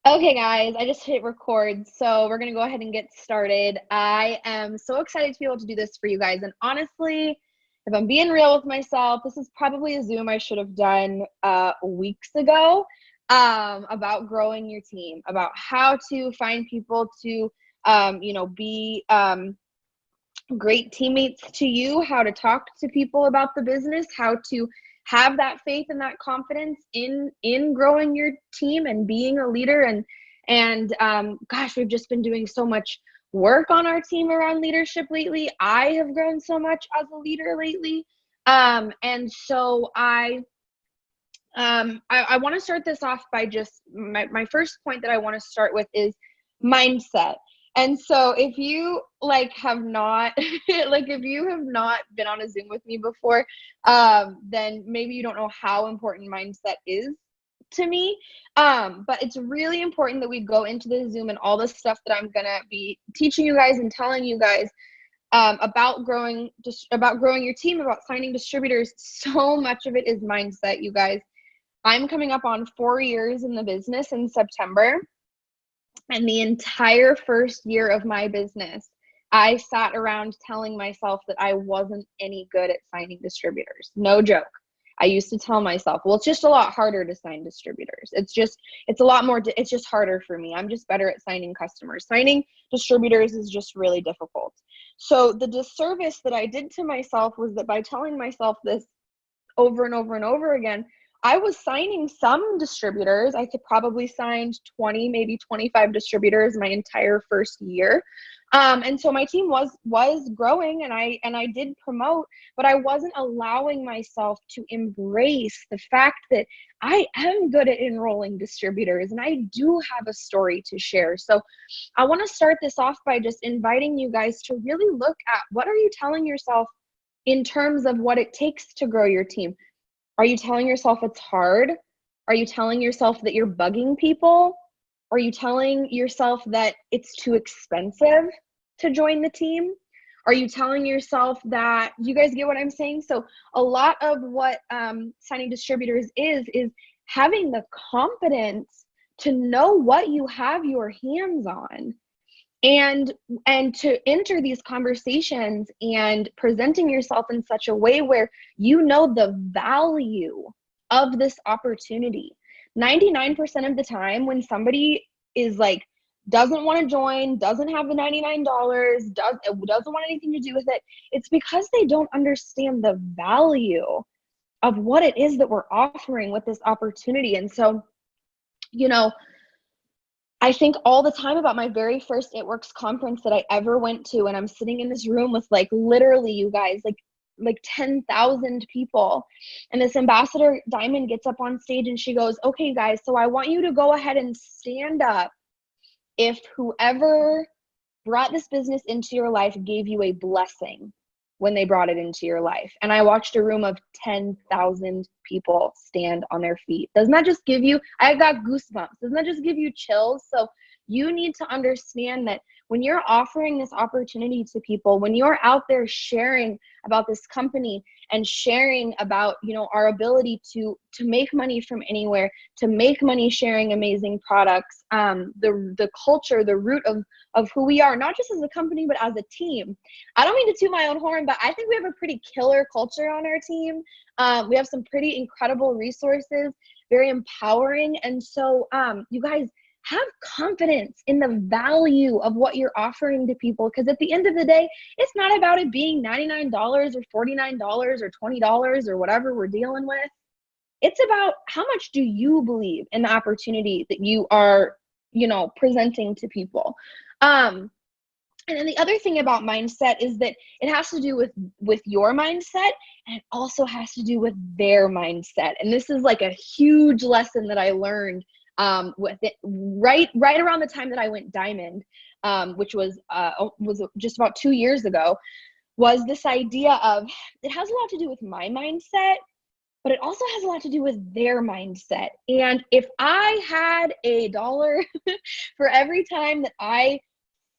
Okay, guys, I just hit record, so we're gonna go ahead and get started. I am so excited to be able to do this for you guys. And honestly, if I'm being real with myself, this is probably a Zoom I should have done weeks ago about growing your team, about how to find people to, be great teammates to you, how to talk to people about the business, how to have that faith and that confidence in growing your team and being a leader. And gosh, we've just been doing so much work on our team around leadership lately. I have grown so much as a leader lately. And so I want to start this off by just my first point that I want to start with is mindset. And so if you have not if you have not been on a Zoom with me before, then maybe you don't know how important mindset is to me. But it's really important that we go into the Zoom and all the stuff that I'm gonna be teaching you guys and telling you guys about growing your team, about signing distributors. So much of it is mindset, you guys. I'm coming up on 4 years in the business in September. And the entire first year of my business, I sat around telling myself that I wasn't any good at signing distributors. No joke. I used to tell myself, well, it's just a lot harder to sign distributors. It's a lot more, it's just harder for me. I'm just better at signing customers. Signing distributors is just really difficult. So the disservice that I did to myself was that by telling myself this over and over and over again, I was signing some distributors. I could probably sign 20, maybe 25 distributors my entire first year. And so my team was growing, and I did promote, but I wasn't allowing myself to embrace the fact that I am good at enrolling distributors and I do have a story to share. So I want to start this off by just inviting you guys to really look at what are you telling yourself in terms of what it takes to grow your team. Are you telling yourself it's hard? Are you telling yourself that you're bugging people? Are you telling yourself that it's too expensive to join the team? Are you telling yourself that, you guys get what I'm saying? So a lot of what signing distributors is having the confidence to know what you have your hands on. And to enter these conversations and presenting yourself in such a way where you know the value of this opportunity. 99% of the time when somebody is doesn't want to join, doesn't have the $99, doesn't want anything to do with it, it's because they don't understand the value of what it is that we're offering with this opportunity. And so, I think all the time about my very first It Works conference that I ever went to, and I'm sitting in this room with literally, you guys, 10,000 people. And this ambassador Diamond gets up on stage and she goes, okay, guys, so I want you to go ahead and stand up if whoever brought this business into your life gave you a blessing when they brought it into your life. And I watched a room of 10,000 people stand on their feet. Doesn't that just give you, I got goosebumps. Doesn't that just give you chills? So you need to understand that when you're offering this opportunity to people, when you're out there sharing about this company and sharing about, our ability to make money from anywhere, to make money sharing amazing products, the culture, the root of who we are, not just as a company, but as a team. I don't mean to toot my own horn, but I think we have a pretty killer culture on our team. We have some pretty incredible resources, very empowering. And so you guys, have confidence in the value of what you're offering to people, because at the end of the day, it's not about it being $99 or $49 or $20 or whatever we're dealing with. It's about how much do you believe in the opportunity that you are, presenting to people. And then the other thing about mindset is that it has to do with your mindset, and it also has to do with their mindset. And this is a huge lesson that I learned with it right around the time that I went Diamond, which was just about 2 years ago, was this idea of it has a lot to do with my mindset, but it also has a lot to do with their mindset. And if I had $1 for every time that I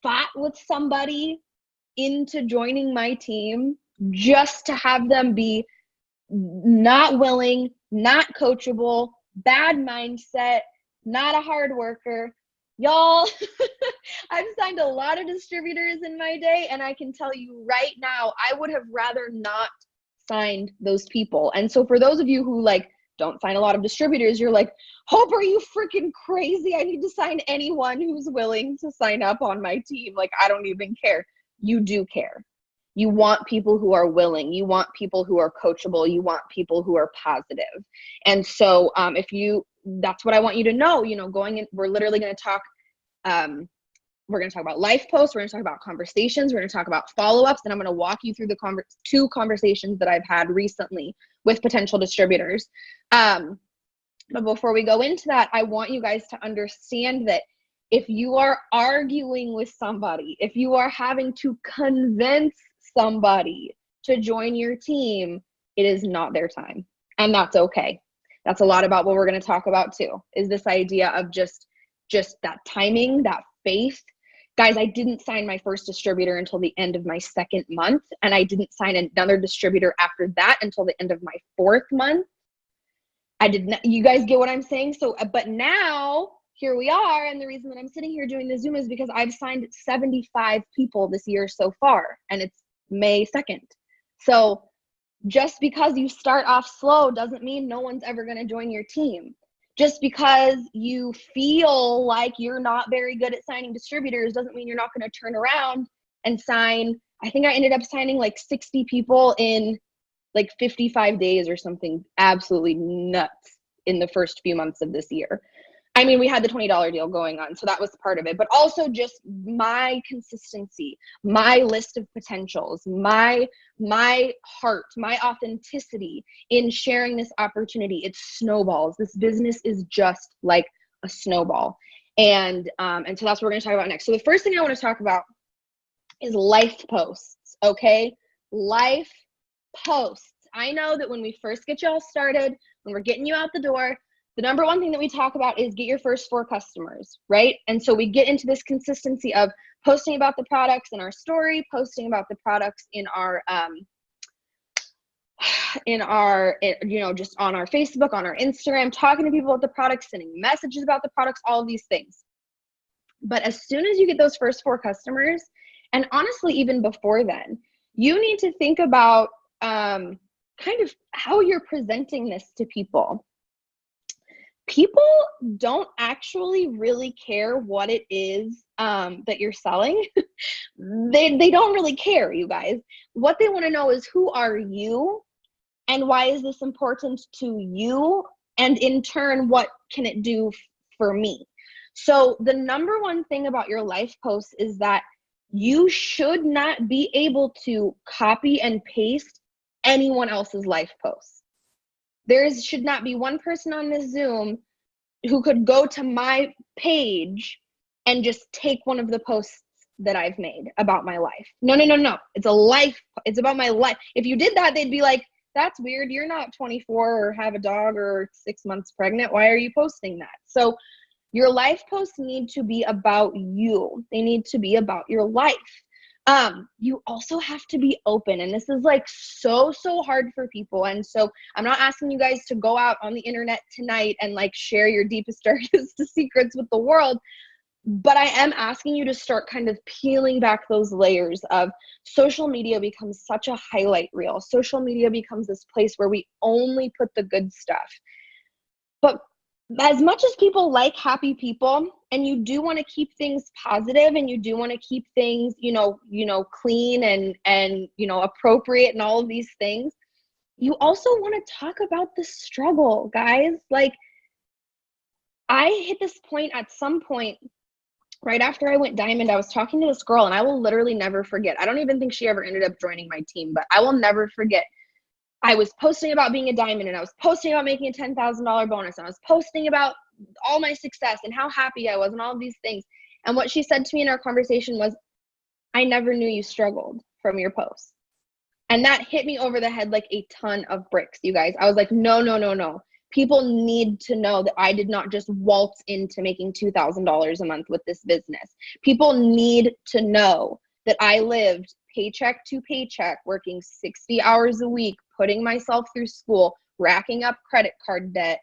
fought with somebody into joining my team just to have them be not willing, not coachable, bad mindset, not a hard worker, Y'all, I've signed a lot of distributors in my day, and I can tell you right now, I would have rather not signed those people. And so for those of you who like don't sign a lot of distributors, you're like, Hope, are you freaking crazy? I need to sign anyone who's willing to sign up on my team. Like, I don't even care. You do care. You want people who are willing. You want people who are coachable. You want people who are positive. And so that's what I want you to know, going in, we're literally going to talk, we're going to talk about life posts. We're going to talk about conversations. We're going to talk about follow-ups. And I'm going to walk you through the two conversations that I've had recently with potential distributors. But before we go into that, I want you guys to understand that if you are arguing with somebody, if you are having to convince somebody to join your team, it is not their time. And that's okay. That's a lot about what we're going to talk about too, is this idea of just that timing, that faith. Guys, I didn't sign my first distributor until the end of my second month, and I didn't sign another distributor after that until the end of my fourth month. I did not, you guys get what I'm saying? So, but now here we are. And the reason that I'm sitting here doing the Zoom is because I've signed 75 people this year so far, and it's May 2nd. So just because you start off slow doesn't mean no one's ever going to join your team. Just because you feel like you're not very good at signing distributors doesn't mean you're not going to turn around and sign. I think I ended up signing like 60 people in like 55 days or something absolutely nuts in the first few months of this year. I mean, we had the $20 deal going on, so that was part of it, but also just my consistency, my list of potentials, my heart, my authenticity in sharing this opportunity. It snowballs. This business is just like a snowball. And so that's what we're going to talk about next. So the first thing I want to talk about is life posts, okay? Life posts. I know that when we first get y'all started, when we're getting you out the door, the number one thing that we talk about is get your first 4 customers, right? And so we get into this consistency of posting about the products in our story, posting about the products in our, just on our Facebook, on our Instagram, talking to people about the products, sending messages about the products, all of these things. But as soon as you get those first 4 customers, and honestly, even before then, you need to think about kind of how you're presenting this to people. People don't actually really care what it is that you're selling. They don't really care, you guys. What they want to know is, who are you and why is this important to you? And in turn, what can it do for me? So the number one thing about your life posts is that you should not be able to copy and paste anyone else's life posts. Should not be one person on this Zoom who could go to my page and just take one of the posts that I've made about my life. No. It's about my life. If you did that, they'd be like, that's weird. You're not 24 or have a dog or 6 months pregnant. Why are you posting that? So your life posts need to be about you. They need to be about your life. You also have to be open, and this is like so hard for people. And so I'm not asking you guys to go out on the internet tonight and like share your deepest, darkest secrets with the world, but I am asking you to start kind of peeling back those layers of social media becomes such a highlight reel. Social media becomes this place where we only put the good stuff. But as much as people like happy people, and you do want to keep things positive, and you do want to keep things, clean and appropriate and all of these things, you also want to talk about the struggle, guys. Like, I hit this point at some point right after I went Diamond. I was talking to this girl, and I will literally never forget. I don't even think she ever ended up joining my team, but I will never forget. I was posting about being a diamond, and I was posting about making a $10,000 bonus, and I was posting about all my success and how happy I was and all of these things. And what she said to me in our conversation was, I never knew you struggled from your posts. And that hit me over the head like a ton of bricks, you guys. I was like, no. People need to know that I did not just waltz into making $2,000 a month with this business. People need to know that I lived paycheck to paycheck, working 60 hours a week, putting myself through school, racking up credit card debt,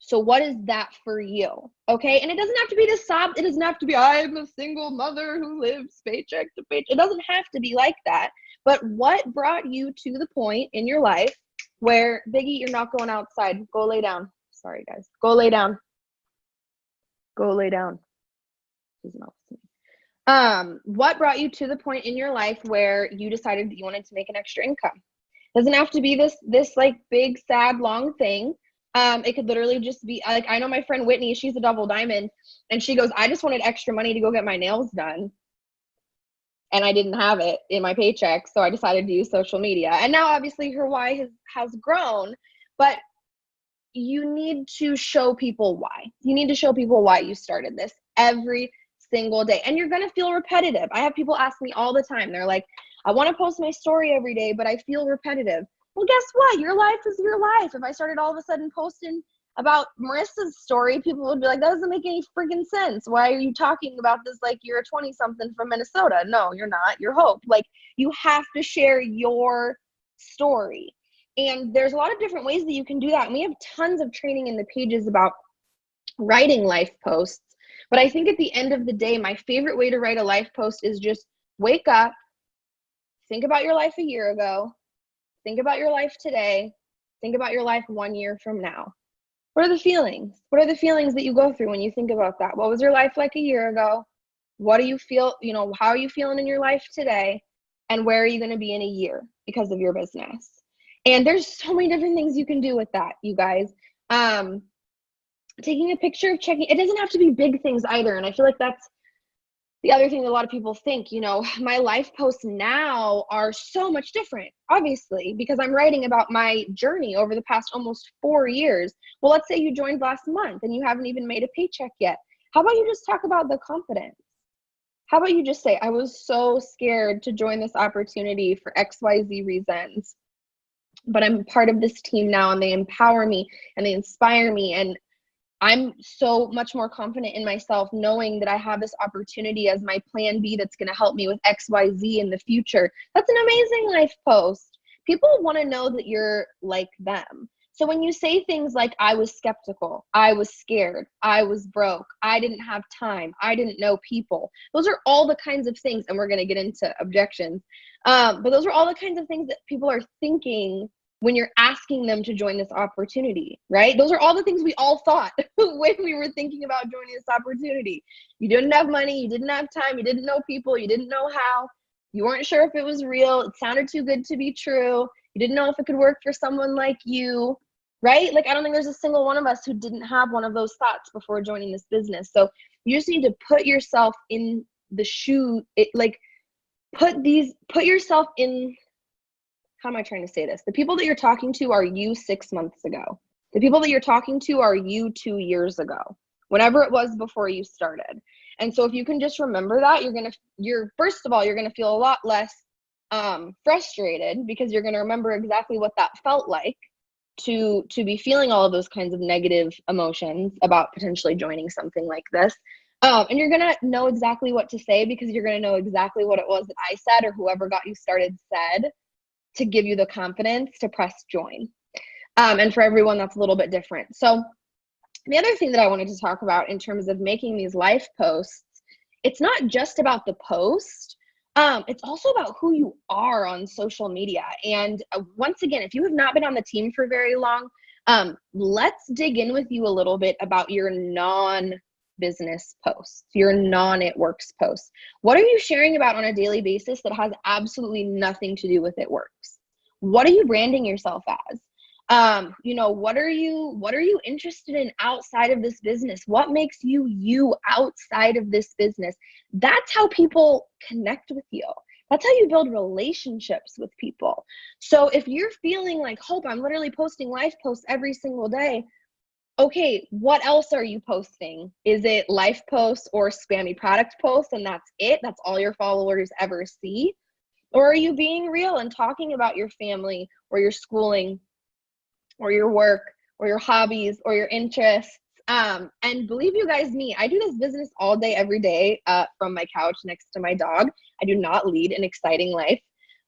So what is that for you? Okay. And it doesn't have to be this sob. It doesn't have to be, I'm a single mother who lives paycheck to paycheck. It doesn't have to be like that. But what brought you to the point in your life where, Biggie, you're not going outside. Go lay down. Sorry, guys. Go lay down. Go lay down. She's not listening. What brought you to the point in your life where you decided that you wanted to make an extra income? Doesn't have to be this like big, sad, long thing. It could literally just be like, I know my friend Whitney, she's a double diamond, and she goes, I just wanted extra money to go get my nails done. And I didn't have it in my paycheck. So I decided to use social media. And now obviously her why has grown, but you need to show people why. You need to show people why you started this every single day. And you're going to feel repetitive. I have people ask me all the time. They're like, I want to post my story every day, but I feel repetitive. Well, guess what? Your life is your life. If I started all of a sudden posting about Marissa's story, people would be like, that doesn't make any freaking sense. Why are you talking about this like you're a 20-something from Minnesota? No, you're not. You're Hope. Like, you have to share your story. And there's a lot of different ways that you can do that. And we have tons of training in the pages about writing life posts. But I think at the end of the day, my favorite way to write a life post is just wake up, think about your life a year ago, think about your life today, think about your life 1 year from now. What are the feelings? What are the feelings that you go through when you think about that? What was your life like a year ago? What do you feel, how are you feeling in your life today? And where are you going to be in a year because of your business? And there's so many different things you can do with that, you guys. Taking a picture of checking, it doesn't have to be big things either. And I feel like that's the other thing that a lot of people think, my life posts now are so much different, obviously, because I'm writing about my journey over the past almost 4 years. Well, let's say you joined last month and you haven't even made a paycheck yet. How about you just talk about the confidence? How about you just say, I was so scared to join this opportunity for XYZ reasons, but I'm part of this team now and they empower me and they inspire me. And I'm so much more confident in myself knowing that I have this opportunity as my plan B that's going to help me with XYZ in the future. That's an amazing life post. People want to know that you're like them. So when you say things like, I was skeptical, I was scared, I was broke, I didn't have time, I didn't know people, those are all the kinds of things, and we're going to get into objections, but those are all the kinds of things that people are thinking when you're asking them to join this opportunity, right? Those are all the things we all thought when we were thinking about joining this opportunity. You didn't have money, you didn't have time, you didn't know people, you didn't know how, you weren't sure if it was real, it sounded too good to be true, you didn't know if it could work for someone like you, right? Like, I don't think there's a single one of us who didn't have one of those thoughts before joining this business. So you just need to put yourself in the shoe, put yourself in, how am I trying to say this? The people that you're talking to are you 6 months ago. The people that you're talking to are you 2 years ago, whenever it was before you started. And so if you can just remember that, first of all, you're going to feel a lot less frustrated, because you're going to remember exactly what that felt like to be feeling all of those kinds of negative emotions about potentially joining something like this. And you're going to know exactly what to say, because you're going to know exactly what it was that I said or whoever got you started said to give you the confidence to press join. And for everyone, that's a little bit different. So the other thing that I wanted to talk about in terms of making these life posts, it's not just about the post. It's also about who you are on social media. And once again, if you have not been on the team for very long, let's dig in with you a little bit about your non-business posts, your non-It Works posts. What are you sharing about on a daily basis that has absolutely nothing to do with It Works? What are you branding yourself as? What are you interested in outside of this business? What makes you you outside of this business? That's how people connect with you. That's how you build relationships with people. So if you're feeling like, Hope, I'm literally posting life posts every single day. Okay, what else are you posting? Is it life posts or spammy product posts and that's it? That's all your followers ever see? Or are you being real and talking about your family or your schooling or your work or your hobbies or your interests? And believe you guys me, I do this business all day, every day from my couch next to my dog. I do not lead an exciting life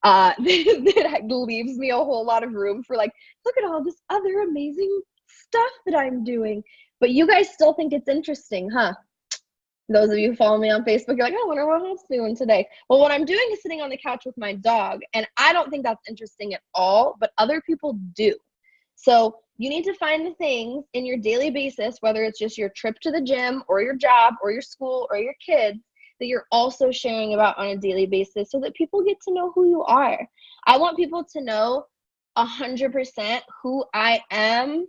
that leaves me a whole lot of room for like, look at all this other amazing stuff that I'm doing. But you guys still think it's interesting, huh? Those of you who follow me on Facebook, you're like, I wonder what Hope's doing today. Well, what I'm doing is sitting on the couch with my dog, and I don't think that's interesting at all, but other people do. So you need to find the things in your daily basis, whether it's just your trip to the gym or your job or your school or your kids, that you're also sharing about on a daily basis so that people get to know who you are. I want people to know 100% who I am,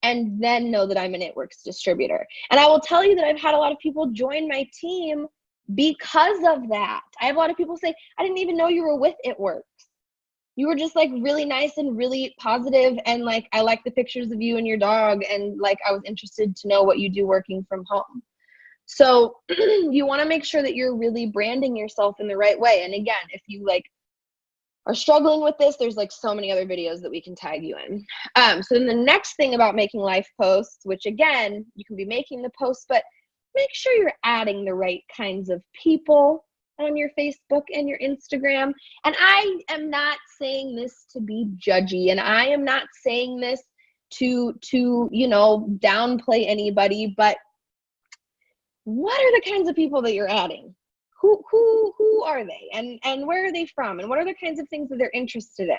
and then know that I'm an It Works distributor. And I will tell you that I've had a lot of people join my team because of that. I have a lot of people say, I didn't even know you were with It Works. You were just like really nice and really positive, and like I like the pictures of you and your dog, and like I was interested to know what you do working from home. So you want to make sure that you're really branding yourself in the right way. And again, if you like are struggling with this, there's like so many other videos that we can tag you in. So then the next thing about making life posts, which again, you can be making the posts, but make sure you're adding the right kinds of people on your Facebook and your Instagram. And I am not saying this to be judgy, and I am not saying this to you know, downplay anybody, but what are the kinds of people that you're adding? Who are they, and where are they from, and what are the kinds of things that they're interested in?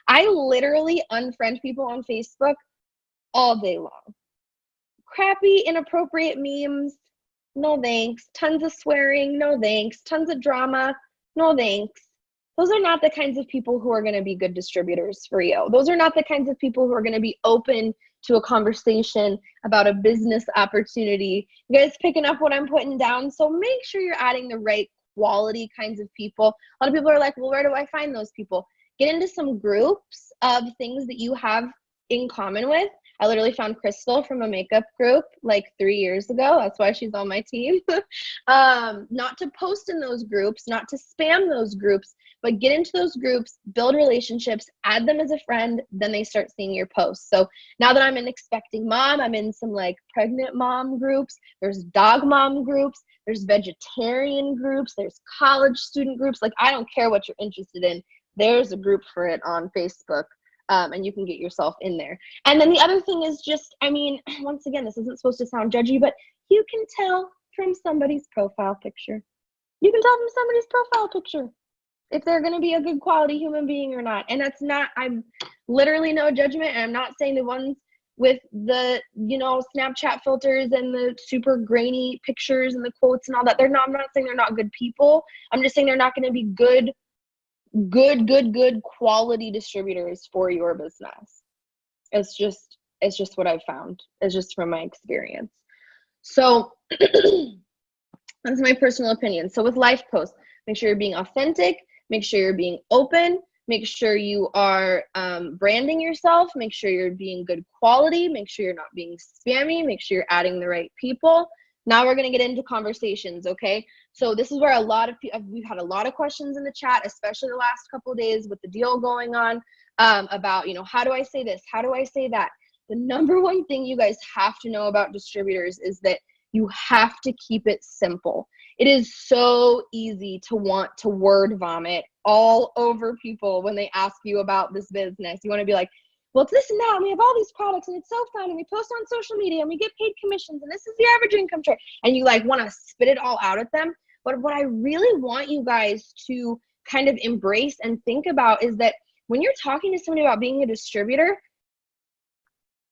I literally unfriend people on Facebook all day long. Crappy, inappropriate memes, no thanks. Tons of swearing, no thanks. Tons of drama, no thanks. Those are not the kinds of people who are going to be good distributors for you. Those are not the kinds of people who are going to be open to a conversation about a business opportunity. You guys picking up what I'm putting down? So make sure you're adding the right quality kinds of people. A lot of people are like, well, where do I find those people? Get into some groups of things that you have in common with. I literally found Crystal from a makeup group like 3 years ago. That's why she's on my team. Not to post in those groups, not to spam those groups, but get into those groups, build relationships, add them as a friend, then they start seeing your posts. So now that I'm an expecting mom, I'm in some like pregnant mom groups, there's dog mom groups, there's vegetarian groups, there's college student groups. Like, I don't care what you're interested in. There's a group for it on Facebook. And you can get yourself in there. And then the other thing is just, I mean, once again, this isn't supposed to sound judgy, but you can tell from somebody's profile picture. You can tell from somebody's profile picture if they're going to be a good quality human being or not. And that's not, I'm literally no judgment. And I'm not saying the ones with the, you know, Snapchat filters and the super grainy pictures and the quotes and all that. I'm not saying they're not good people. I'm just saying they're not going to be good quality distributors for your business. It's just what I've found. It's just from my experience. So that's my personal opinion. So with life posts, make sure you're being authentic, make sure you're being open, make sure you are branding yourself, make sure you're being good quality, make sure you're not being spammy, make sure you're adding the right people. Now we're going to get into conversations, okay? So this is where a lot of people, we've had a lot of questions in the chat, especially the last couple of days with the deal going on, about, you know, how do I say this? How do I say that? The number one thing you guys have to know about distributors is that you have to keep it simple. It is so easy to want to word vomit all over people when they ask you about this business. You want to be like, well, it's this and that, and we have all these products, and it's so fun, and we post on social media, and we get paid commissions, and this is the average income chart, and you like want to spit it all out at them. But what I really want you guys to kind of embrace and think about is that when you're talking to somebody about being a distributor,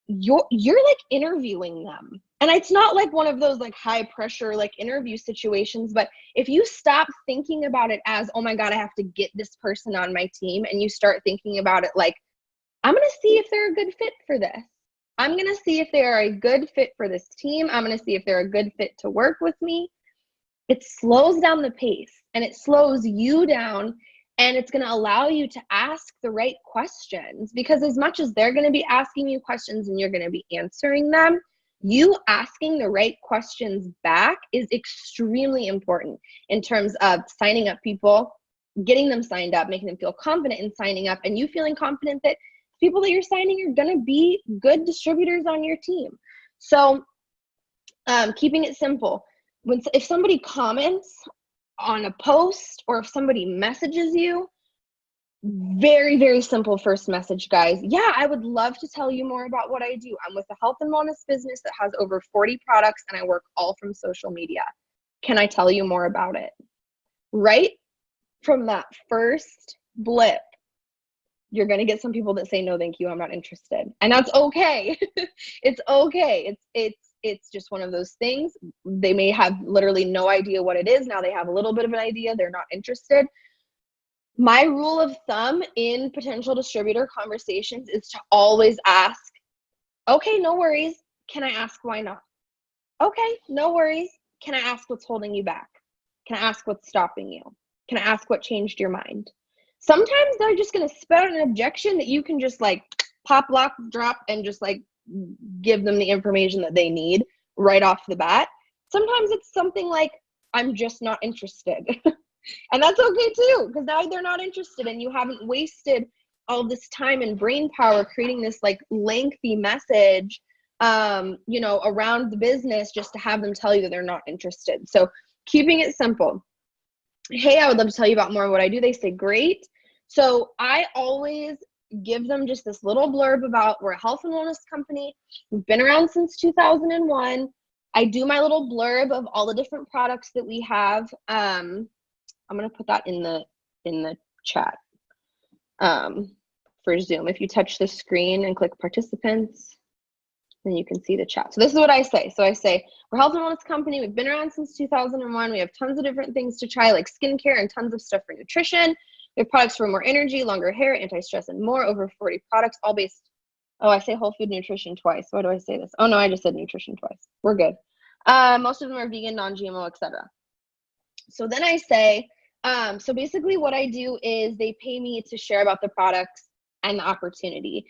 you're like interviewing them. And it's not like one of those like high pressure like interview situations, but if you stop thinking about it as, oh my God, I have to get this person on my team, and you start thinking about it like, I'm going to see if they're a good fit for this. I'm going to see if they are a good fit for this team. I'm going to see if they're a good fit to work with me. It slows down the pace, and it slows you down, and it's going to allow you to ask the right questions, because as much as they're going to be asking you questions and you're going to be answering them, you asking the right questions back is extremely important in terms of signing up people, getting them signed up, making them feel confident in signing up, and you feeling confident that people that you're signing are going to be good distributors on your team. So keeping it simple. If somebody comments on a post, or if somebody messages you, Very, very simple first message, guys. Yeah, I would love to tell you more about what I do. I'm with a health and wellness business that has over 40 products, and I work all from social media. Can I tell you more about it? Right from that first blip, you're going to get some people that say, no, thank you, I'm not interested. And that's okay. It's okay. It's just one of those things. They may have literally no idea what it is. Now they have a little bit of an idea. They're not interested. My rule of thumb in potential distributor conversations is to always ask, okay, no worries. Can I ask why not? Okay, no worries. Can I ask what's holding you back? Can I ask what's stopping you? Can I ask what changed your mind? Sometimes they're just going to spit out an objection that you can just like pop, lock, drop, and just like give them the information that they need right off the bat. Sometimes it's something like, I'm just not interested. And that's okay too, because now they're not interested and you haven't wasted all this time and brain power creating this like lengthy message, you know, around the business just to have them tell you that they're not interested. So keeping it simple. Hey, I would love to tell you about more of what I do. They say, great. So I always give them just this little blurb about we're a health and wellness company. We've been around since 2001. I do my little blurb of all the different products that we have. I'm going to put that in the chat for Zoom. If you touch the screen and click participants, then you can see the chat. So this is what I say. So I say, we're a health and wellness company. We've been around since 2001. We have tons of different things to try, like skincare and tons of stuff for nutrition. We have products for more energy, longer hair, anti-stress, and more. Over 40 products, all based. Oh, I say whole food nutrition twice. Why do I say this? Oh, no, I just said nutrition twice. We're good. Most of them are vegan, non-GMO, etc. So then I say, so basically what I do is they pay me to share about the products and the opportunity.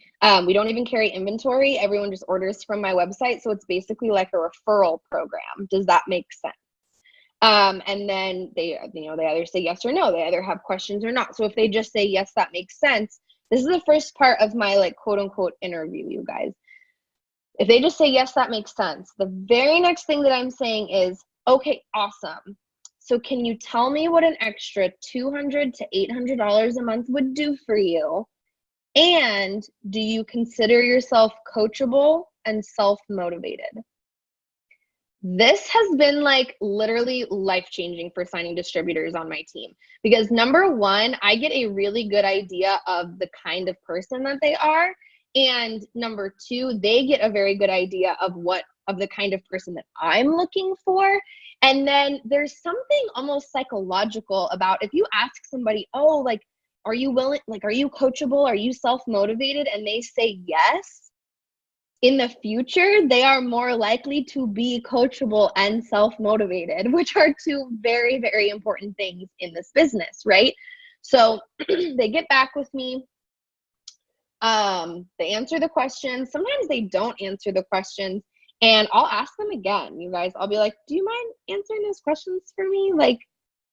We don't even carry inventory. Everyone just orders from my website. So it's basically like a referral program. Does that make sense? And then they either say yes or no. They either have questions or not. So if they just say, yes, that makes sense. This is the first part of my like quote unquote interview, you guys. If they just say, yes, that makes sense. The very next thing that I'm saying is, okay, awesome. So can you tell me what an extra $200 to $800 a month would do for you? And do you consider yourself coachable and self-motivated? This has been like literally life-changing for signing distributors on my team, because number one, I get a really good idea of the kind of person that they are. And number two, they get a very good idea of the kind of person that I'm looking for. And then there's something almost psychological about if you ask somebody, oh, like, are you willing, like, are you coachable? Are you self-motivated? And they say yes. In the future, they are more likely to be coachable and self-motivated, which are two very, very important things in this business, right? So they get back with me. They answer the questions. Sometimes they don't answer the questions. And I'll ask them again, you guys. I'll be like, do you mind answering those questions for me? Like,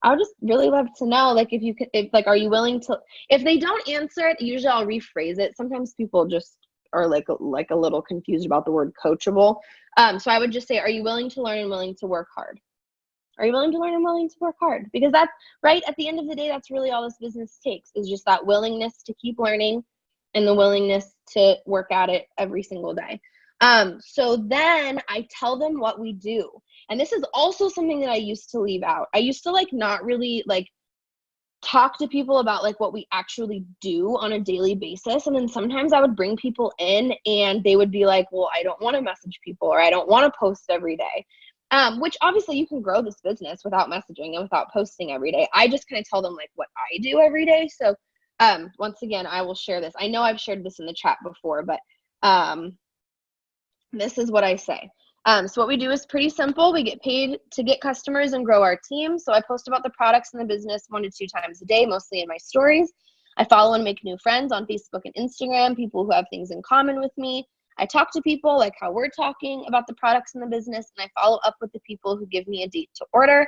I would just really love to know, like, if you could, are you willing to, if they don't answer it, usually I'll rephrase it. Sometimes people just are like a little confused about the word coachable. So I would just say, are you willing to learn and willing to work hard? Are you willing to learn and willing to work hard? Because that's right. At the end of the day, that's really all this business takes, is just that willingness to keep learning and the willingness to work at it every single day. So then I tell them what we do. And this is also something that I used to leave out. I used to like not really like talk to people about like what we actually do on a daily basis. And then sometimes I would bring people in and they would be like, well, I don't want to message people, or I don't want to post every day. Which obviously you can grow this business without messaging and without posting every day. I just kind of tell them like what I do every day. So once again, I will share this. I know I've shared this in the chat before, but this is what I say. So what we do is pretty simple. We get paid to get customers and grow our team. So I post about the products in the business 1 to 2 times a day, mostly in my stories. I follow and make new friends on Facebook and Instagram, people who have things in common with me. I talk to people like how we're talking about the products in the business, and I follow up with the people who give me a date to order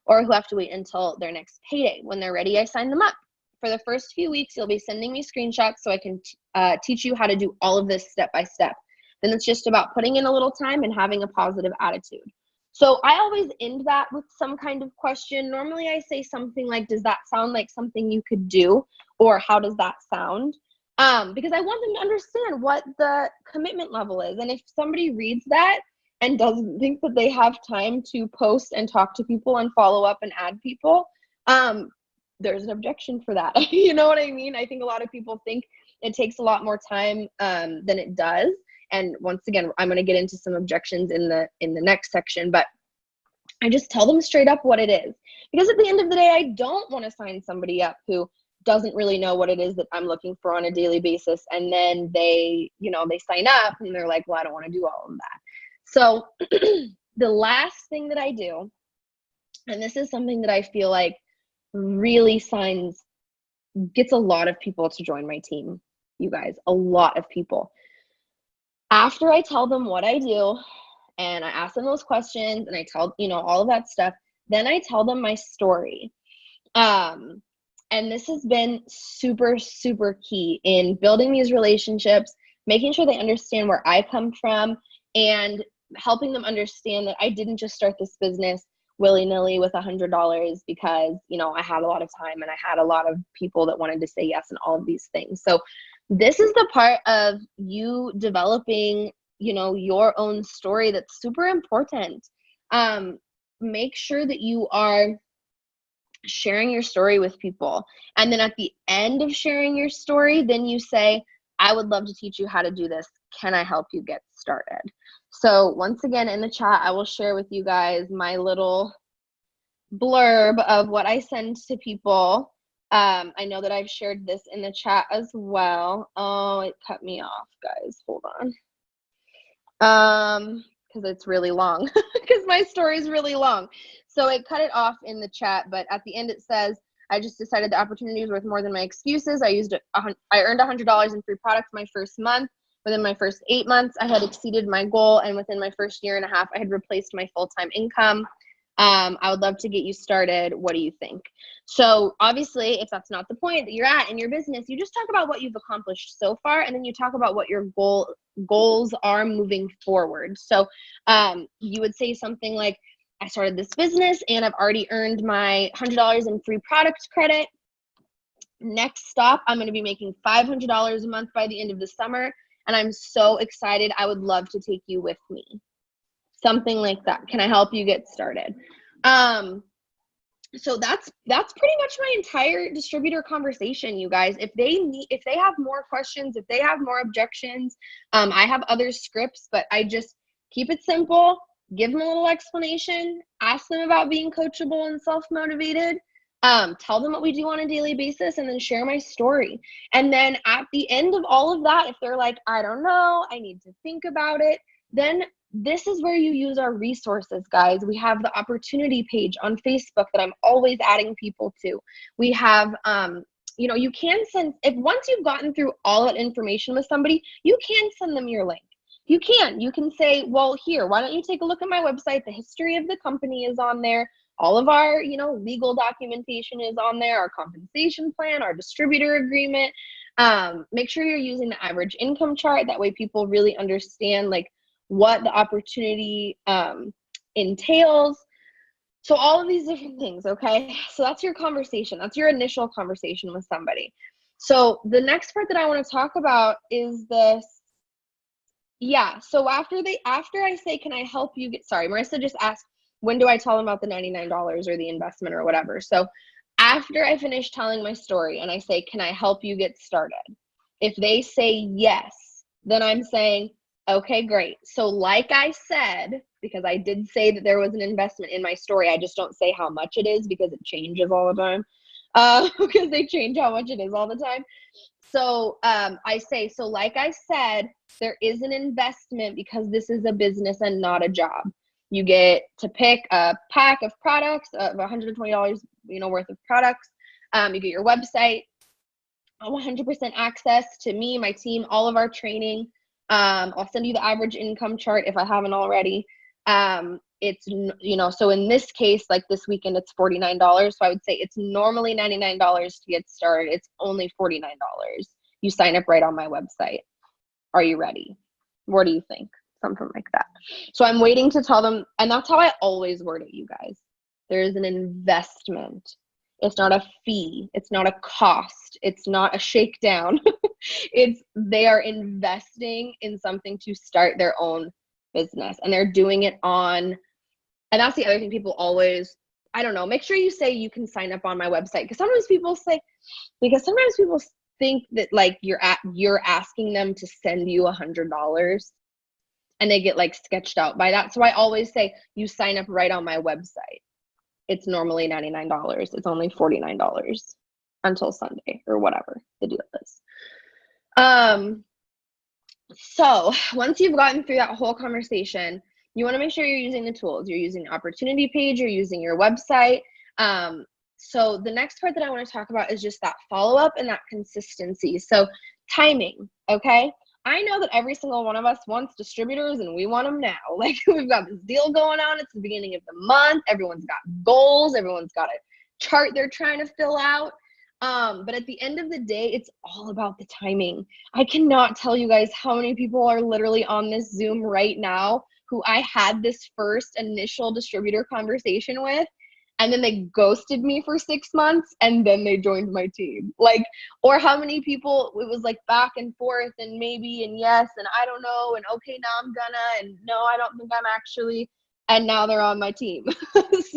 or who have to wait until their next payday. When they're ready, I sign them up. For the first few weeks, you'll be sending me screenshots so I can teach you how to do all of this step by step. Then it's just about putting in a little time and having a positive attitude. So I always end that with some kind of question. Normally I say something like, does that sound like something you could do? Or how does that sound? Because I want them to understand what the commitment level is. And if somebody reads that and doesn't think that they have time to post and talk to people and follow up and add people, there's an objection for that. You know what I mean? I think a lot of people think it takes a lot more time than it does. And once again, I'm going to get into some objections in the next section, but I just tell them straight up what it is. Because at the end of the day, I don't want to sign somebody up who doesn't really know what it is that I'm looking for on a daily basis. And then they sign up and they're like, well, I don't want to do all of that. So the last thing that I do, and this is something that I feel like really gets a lot of people to join my team, you guys, a lot of people. After I tell them what I do and I ask them those questions and I tell, all of that stuff, then I tell them my story. And this has been super, super key in building these relationships, making sure they understand where I come from, and helping them understand that I didn't just start this business willy-nilly with $100 because, I had a lot of time and I had a lot of people that wanted to say yes and all of these things. So this is the part of you developing, your own story that's super important. Make sure that you are sharing your story with people. And then at the end of sharing your story, then you say, I would love to teach you how to do this. Can I help you get started? So once again, in the chat, I will share with you guys my little blurb of what I send to people. I know that I've shared this in the chat as well. Oh, it cut me off, guys. Hold on. Because it's really long, because my story is really long. So it cut it off in the chat, but at the end it says, I just decided the opportunity was worth more than my excuses. I earned $100 in free products my first month. Within my first 8 months, I had exceeded my goal, and within my first year and a half, I had replaced my full-time income. I would love to get you started. What do you think? So obviously, if that's not the point that you're at in your business, you just talk about what you've accomplished so far, and then you talk about what your goals are moving forward. So you would say something like, I started this business and I've already earned my $100 in free product credit. Next stop, I'm going to be making $500 a month by the end of the summer, and I'm so excited. I would love to take you with me. Something like that. Can I help you get started? So that's pretty much my entire distributor conversation, you guys. If they have more questions, if they have more objections, I have other scripts, but I just keep it simple, give them a little explanation, ask them about being coachable and self-motivated, tell them what we do on a daily basis, and then share my story. And then at the end of all of that, if they're like, I don't know, I need to think about it, then this is where you use our resources, guys. We have the opportunity page on Facebook that I'm always adding people to. We have, you can send, once you've gotten through all that information with somebody, you can send them your link. You can say, well, here, why don't you take a look at my website? The history of the company is on there. All of our, legal documentation is on there, our compensation plan, our distributor agreement. Make sure you're using the average income chart. That way people really understand what the opportunity entails. So all of these different things, okay? So that's your conversation. That's your initial conversation with somebody. So the next part that I want to talk about is this. Yeah, so after I say, can I help you get, sorry, Marissa just asked, when do I tell them about the $99 or the investment or whatever? So after I finish telling my story and I say, can I help you get started? If they say yes, then I'm saying, okay, great. So like I said, because I did say that there was an investment in my story, I just don't say how much it is because it changes all the time. Because they change how much it is all the time. So I say, so like I said, there is an investment because this is a business and not a job. You get to pick a pack of products of $120, worth of products. You get your website, 100% access to me, my team, all of our training. I'll send you the average income chart if I haven't already. It's, so in this case, like this weekend, it's $49. So I would say it's normally $99 to get started. It's only $49. You sign up right on my website. Are you ready? What do you think? something like that. So I'm waiting to tell them, and that's how I always word it, you guys. There is an investment. It's not a fee. It's not a cost. It's not a shakedown. They are investing in something to start their own business, and they're doing it on, and that's the other thing people always, I don't know, make sure you say you can sign up on my website, because sometimes people think that like you're asking them to send you $100, and they get like sketched out by that. So I always say you sign up right on my website. It's normally $99. It's only $49 until Sunday or whatever the deal is. So once you've gotten through that whole conversation, you want to make sure you're using the tools. You're using the opportunity page, you're using your website. So the next part that I want to talk about is just that follow-up and that consistency. So timing, okay? I know that every single one of us wants distributors, and we want them now. Like, we've got this deal going on. It's the beginning of the month. Everyone's got goals. Everyone's got a chart they're trying to fill out. But at the end of the day, it's all about the timing. I cannot tell you guys how many people are literally on this Zoom right now who I had this first initial distributor conversation with, and then they ghosted me for 6 months, and then they joined my team. Like, or how many people, it was like back and forth, and maybe, and yes, and I don't know, and okay, now I'm gonna, and no, I don't think I'm actually, and now they're on my team.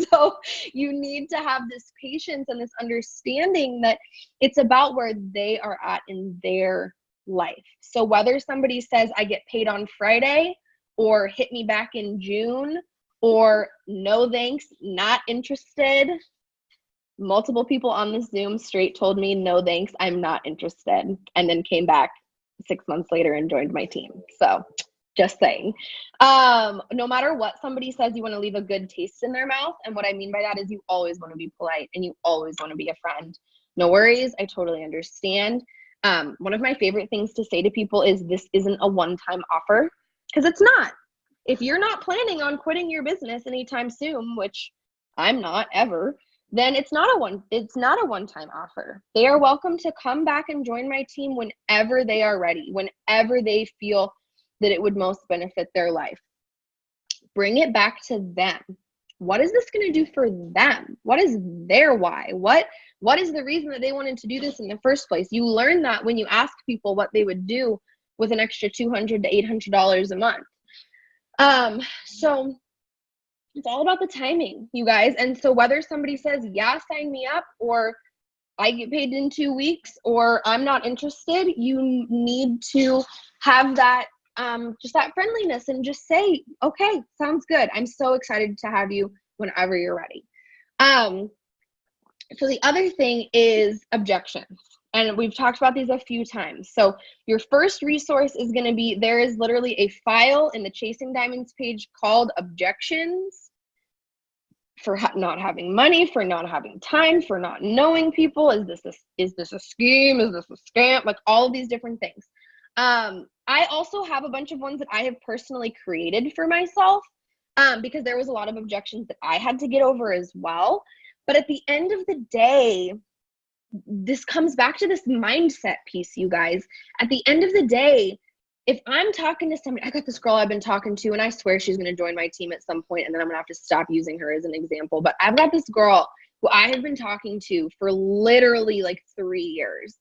So you need to have this patience and this understanding that it's about where they are at in their life. So whether somebody says, I get paid on Friday, or hit me back in June, or no thanks, not interested. Multiple people on this Zoom straight told me, no thanks, I'm not interested, and then came back 6 months later and joined my team. So just saying, no matter what somebody says, you want to leave a good taste in their mouth. And what I mean by that is you always want to be polite, and you always want to be a friend. No worries, I totally understand. One of my favorite things to say to people is, this isn't a one-time offer, because it's not. If you're not planning on quitting your business anytime soon, which I'm not ever, then it's not a one-time offer. They are welcome to come back and join my team whenever they are ready, whenever they feel that it would most benefit their life. Bring it back to them. What is this going to do for them? What is their why? What is the reason that they wanted to do this in the first place? You learn that when you ask people what they would do with an extra $200 to $800 a month. So it's all about the timing, you guys. And so whether somebody says, yeah, sign me up, or I get paid in 2 weeks, or I'm not interested, you need to have that, just that friendliness, and just say, okay, sounds good. I'm so excited to have you whenever you're ready. So the other thing is objections. And we've talked about these a few times. So your first resource is going to be, there is literally a file in the Chasing Diamonds page called objections, for not having money, for not having time, for not knowing people. Is this a scheme? Is this a scam? Like all of these different things. I also have a bunch of ones that I have personally created for myself, because there was a lot of objections that I had to get over as well. But at the end of the day, this comes back to this mindset piece, you guys. At the end of the day, if I'm talking to somebody, I got this girl I've been talking to, and I swear she's going to join my team at some point, and then I'm going to have to stop using her as an example. But I've got this girl who I have been talking to for literally like 3 years.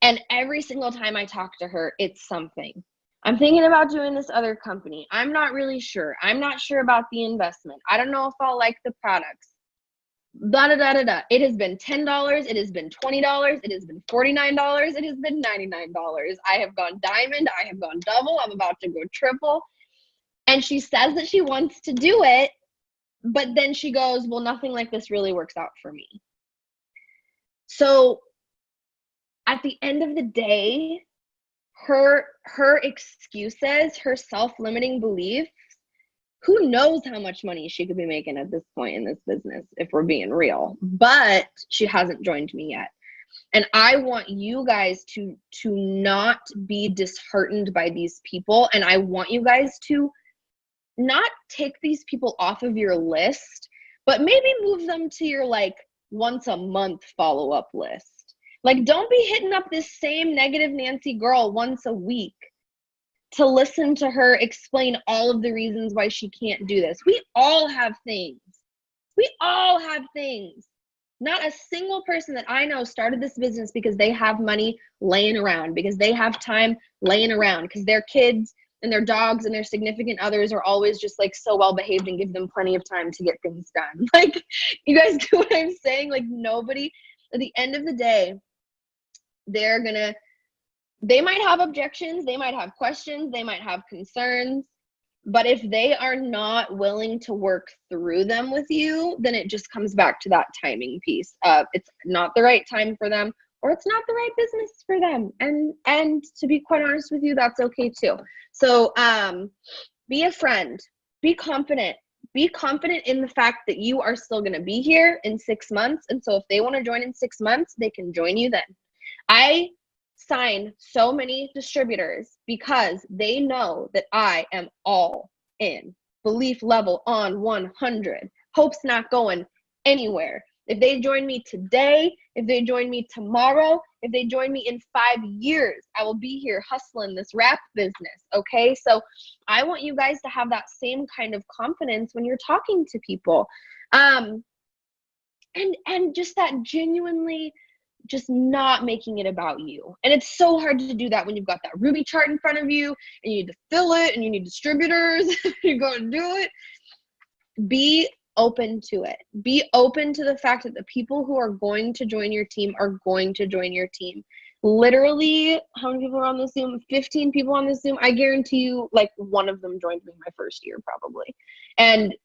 And every single time I talk to her, it's something. I'm thinking about doing this other company. I'm not really sure. I'm not sure about the investment. I don't know if I'll like the products. Da da da da da. It has been $10. It has been $20. It has been $49. It has been $99. I have gone diamond. I have gone double. I'm about to go triple. And she says that she wants to do it, but then she goes, well, nothing like this really works out for me. So at the end of the day, her excuses, her self-limiting beliefs, who knows how much money she could be making at this point in this business, if we're being real, but she hasn't joined me yet. And I want you guys to not be disheartened by these people. And I want you guys to not take these people off of your list, but maybe move them to your like once a month follow-up list. Like, don't be hitting up this same negative Nancy girl once a week. to listen to her explain all of the reasons why she can't do this. We all have things. We all have things. Not a single person that I know started this business because they have money laying around, because they have time laying around, because their kids and their dogs and their significant others are always just like so well behaved and give them plenty of time to get things done. Like, you guys get what I'm saying? Like, nobody, at the end of the day, they might have objections, they might have questions, they might have concerns, but if they are not willing to work through them with you, then it just comes back to that timing piece of it's not the right time for them, or it's not the right business for them. And to be quite honest with you, that's okay too. So be a friend, be confident in the fact that you are still going to be here in 6 months. And so if they want to join in 6 months, they can join you then. I sign so many distributors because they know that I am all in, belief level on 100, hope's not going anywhere. If they join me today, if they join me tomorrow, if they join me in 5 years, I will be here hustling this wrap business. Okay, so I want you guys to have that same kind of confidence when you're talking to people, and just that genuinely just not making it about you. And it's so hard to do that when you've got that Ruby chart in front of you and you need to fill it and you need distributors. You're going to do it. Be open to it. Be open to the fact that the people who are going to join your team are going to join your team. Literally, how many people are on the Zoom? 15 people on the Zoom. I guarantee you, like, one of them joined me my first year probably. And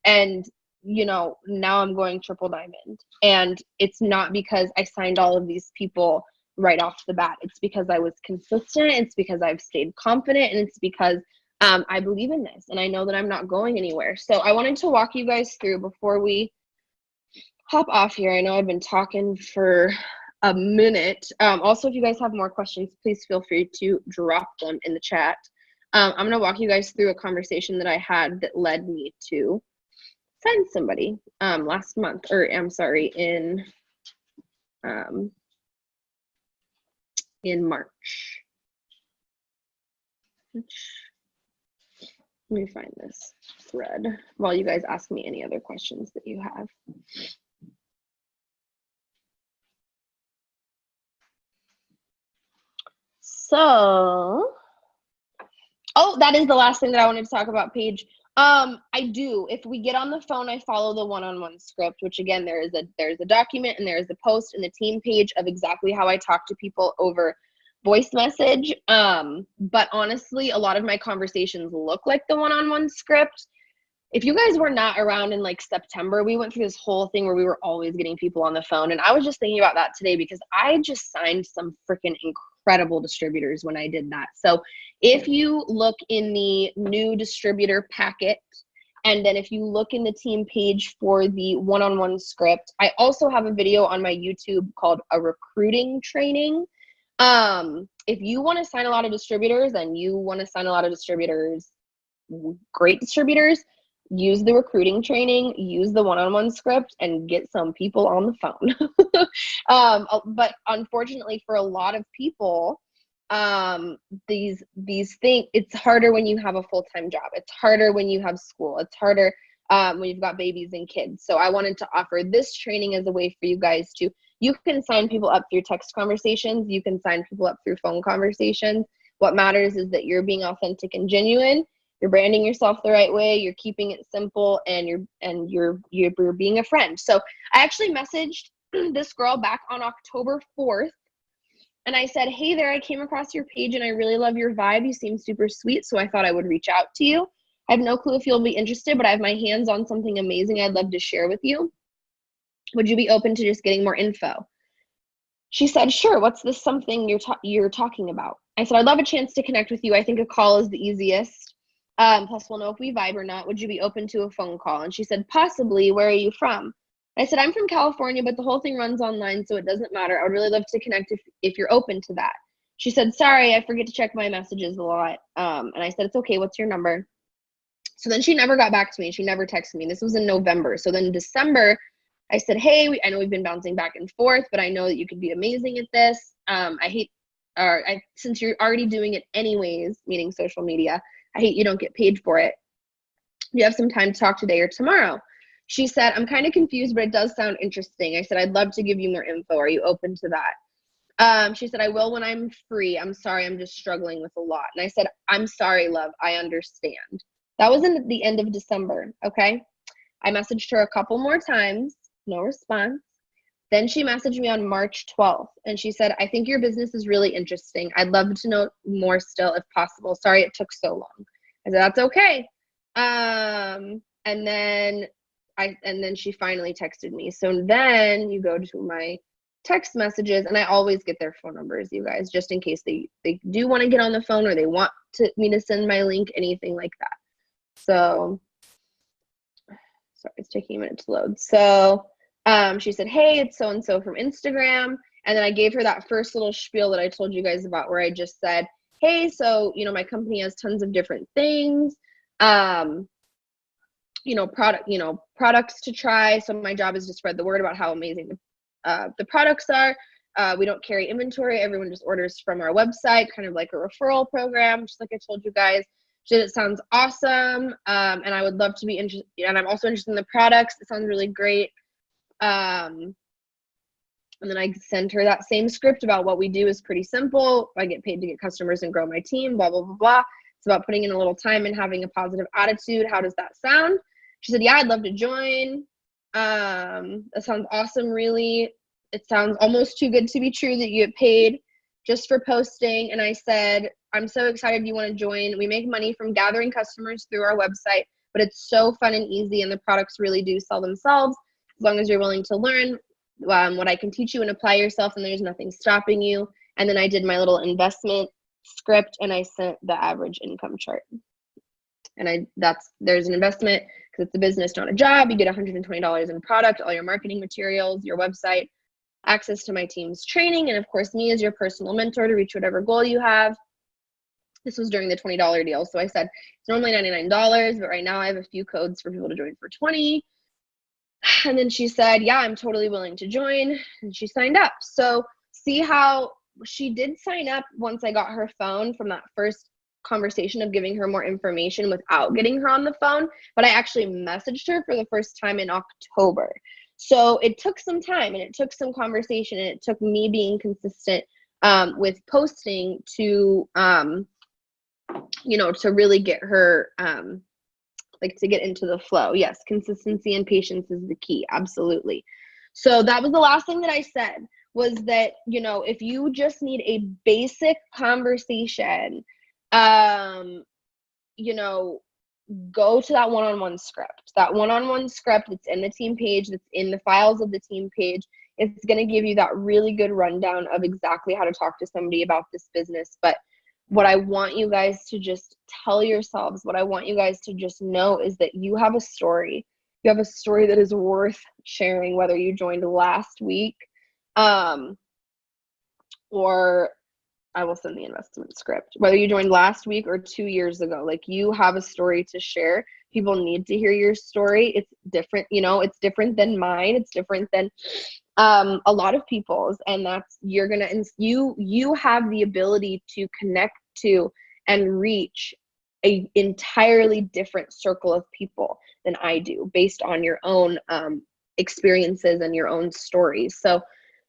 you know, now I'm going triple diamond. And it's not because I signed all of these people right off the bat. It's because I was consistent. It's because I've stayed confident. And it's because I believe in this. And I know that I'm not going anywhere. So I wanted to walk you guys through before we hop off here. I know I've been talking for a minute. Also, if you guys have more questions, please feel free to drop them in the chat. I'm going to walk you guys through a conversation that I had that led me to sign somebody last month, or I'm sorry, in March. Let me find this thread while you guys ask me any other questions that you have. So, oh, that is the last thing that I wanted to talk about, Paige. I do. If we get on the phone, I follow the one-on-one script, which again, there's a document and there's a post in the team page of exactly how I talk to people over voice message. But honestly, a lot of my conversations look like the one-on-one script. If you guys were not around in like September, we went through this whole thing where we were always getting people on the phone. And I was just thinking about that today because I just signed some freaking incredible distributors when I did that. So if you look in the new distributor packet, and then if you look in the team page for the one-on-one script, I also have a video on my YouTube called a recruiting training. If you want to sign a lot of distributors and you want to sign a lot of distributors, great distributors, use the recruiting training, use the one-on-one script, and get some people on the phone. But unfortunately for a lot of people, these things, it's harder when you have a full-time job. It's harder when you have school. It's harder when you've got babies and kids. So I wanted to offer this training as a way for you guys to, you can sign people up through text conversations. You can sign people up through phone conversations. What matters is that you're being authentic and genuine. You're branding yourself the right way. You're keeping it simple, and you're being a friend. So I actually messaged this girl back on October 4th, and I said, "Hey there, I came across your page and I really love your vibe. You seem super sweet, so I thought I would reach out to you. I have no clue if you'll be interested, but I have my hands on something amazing I'd love to share with you. Would you be open to just getting more info?" She said, "Sure. What's this something you're talking about?" I said, "I'd love a chance to connect with you. I think a call is the easiest. Plus, we'll know if we vibe or not. Would you be open to a phone call?" And she said, "Possibly. Where are you from?" I said, "I'm from California, but the whole thing runs online, so it doesn't matter. I would really love to connect if you're open to that." She said, "Sorry, I forget to check my messages a lot." And I said, "It's okay. What's your number?" So then she never got back to me. She never texted me. This was in November. So then in December, I said, "Hey, I know we've been bouncing back and forth, but I know that you could be amazing at this. I hate since you're already doing it anyways, meaning social media, I hate you don't get paid for it. You have some time to talk today or tomorrow. She said, I'm kind of confused, but it does sound interesting. I said, I'd love to give you more info. Are you open to that? She said, I will when I'm free. I'm sorry, I'm just struggling with a lot. And I said, I'm sorry, love. I understand. That was in the end of December, okay? I messaged her a couple more times, no response. Then she messaged me on March 12th, and she said, I think your business is really interesting. I'd love to know more still if possible. Sorry it took so long. I said, that's okay. And then she finally texted me. So then you go to my text messages, and I always get their phone numbers, you guys, just in case they do want to get on the phone or they want me to send my link, anything like that. So, sorry, it's taking a minute to load. So she said, hey, it's so-and-so from Instagram. And then I gave her that first little spiel that I told you guys about, where I just said, hey, so, my company has tons of different things, products to try. So my job is to spread the word about how amazing the products are. We don't carry inventory. Everyone just orders from our website, kind of like a referral program, just like I told you guys. She said, it sounds awesome. And I would love to be interested. And I'm also interested in the products. It sounds really great. And then I sent her that same script about what we do is pretty simple. I get paid to get customers and grow my team, blah, blah, blah, blah. It's about putting in a little time and having a positive attitude. How does that sound? She said, yeah, I'd love to join. That sounds awesome, really. It sounds almost too good to be true that you get paid just for posting. And I said, I'm so excited you want to join. We make money from gathering customers through our website, but it's so fun and easy, and the products really do sell themselves as long as you're willing to learn what I can teach you and apply yourself, and there's nothing stopping you. And then I did my little investment script, and I sent the average income chart. And there's an investment because it's a business, not a job. You get $120 in product, all your marketing materials, your website, access to my team's training, and of course me as your personal mentor to reach whatever goal you have. This was during the $20 deal. So I said, it's normally $99, but right now I have a few codes for people to join for $20. And then she said, yeah, I'm totally willing to join. And she signed up. So see how she did sign up once I got her phone from that first conversation of giving her more information without getting her on the phone. But I actually messaged her for the first time in October. So it took some time, and it took some conversation, and it took me being consistent with posting to, to really get her, to get into the flow. Yes, consistency and patience is the key. Absolutely. So that was the last thing that I said, was that, if you just need a basic conversation, go to that one-on-one script. That one-on-one script that's in the team page, that's in the files of the team page. It's going to give you that really good rundown of exactly how to talk to somebody about this business. But what I want you guys to just tell yourselves, what I want you guys to just know is that you have a story. You have a story that is worth sharing, whether you joined last week, or I will send the investment script, whether you joined last week or 2 years ago. You have a story to share. People need to hear your story. It's different, it's different than mine. It's different than a lot of people's, and that's, you have the ability to connect to and reach a entirely different circle of people than I do, based on your own experiences and your own stories. So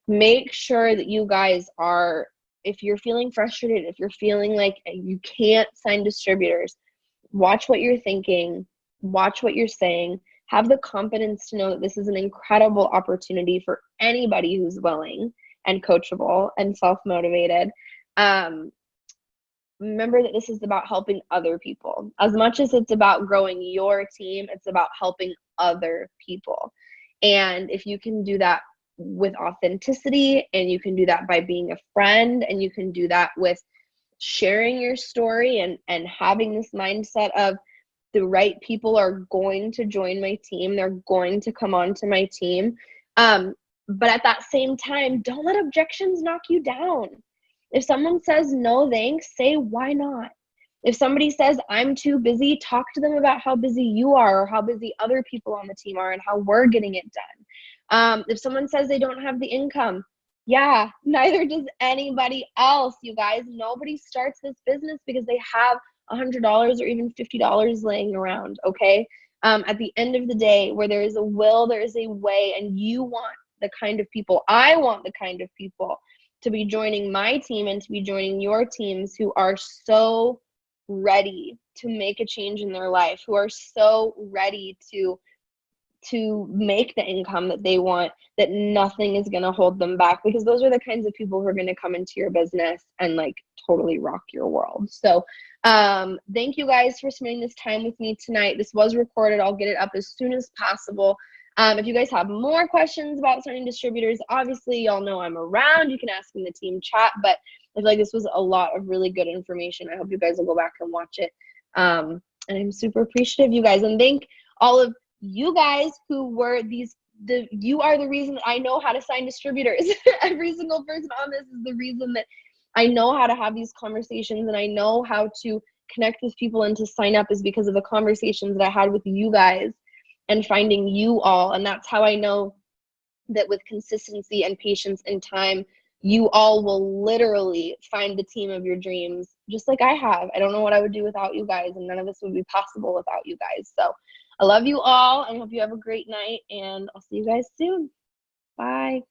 make sure that you guys are, if you're feeling frustrated, if you're feeling like you can't sign distributors, watch what you're thinking, watch what you're saying, have the confidence to know that this is an incredible opportunity for anybody who's willing and coachable and self-motivated. Remember that this is about helping other people. As much as it's about growing your team, it's about helping other people. And if you can do that with authenticity, and you can do that by being a friend, and you can do that with sharing your story and having this mindset of, the right people are going to join my team, they're going to come on to my team. But at that same time, don't let objections knock you down. If someone says no thanks, say why not. If somebody says I'm too busy, talk to them about how busy you are, or how busy other people on the team are, and how we're getting it done. If someone says they don't have the income, Yeah, neither does anybody else, you guys. Nobody starts this business because they have $100 or even $50 laying around, okay? At the end of the day, where there is a will, there is a way, and you want the kind of people, I want the kind of people to be joining my team and to be joining your teams who are so ready to make a change in their life, who are so ready to make the income that they want, that nothing is going to hold them back, because those are the kinds of people who are going to come into your business and like totally rock your world. So thank you guys for spending this time with me tonight. This was recorded. I'll get it up as soon as possible. If you guys have more questions about starting distributors, obviously y'all know I'm around. You can ask in the team chat, but I feel like this was a lot of really good information. I hope you guys will go back and watch it. And I'm super appreciative, you guys. And thank all of you guys who were you are the reason that I know how to sign distributors. Every single person on this is the reason that I know how to have these conversations, and I know how to connect with people and to sign up, is because of the conversations that I had with you guys and finding you all. And that's how I know that with consistency and patience and time, you all will literally find the team of your dreams, just like I have. I don't know what I would do without you guys, and none of this would be possible without you guys. So I love you all, and I hope you have a great night, and I'll see you guys soon. Bye.